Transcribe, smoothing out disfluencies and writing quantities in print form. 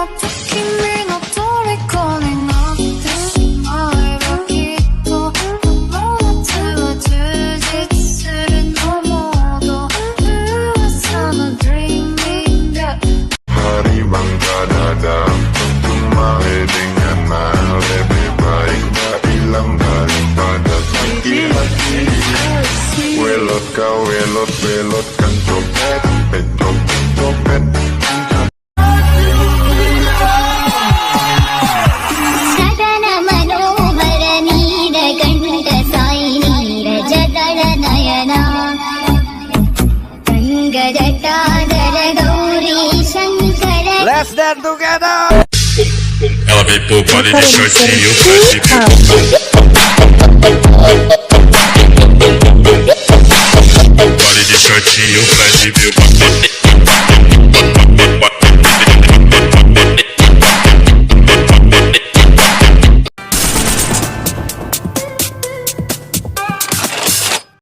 と君の虜になってしまえばきっとこの夏は充実するのもっと噂の dreaming Hari mengkadada Kemari dengan mahal lebih baik tak hilang daripada sakit hati Welot kau welot belotkan copet copet copet ಸದನ ಮನೋಹರ ನೀರ ಕಂಠ ಸಾಯಿ ನೀರ ಜಗಳ ನಯನ ಗಂಗಜಟಾಧರ Gauri Shankara Let's dance together. Ela vem pro baile de shortinho, flash Baile de shortinho, flash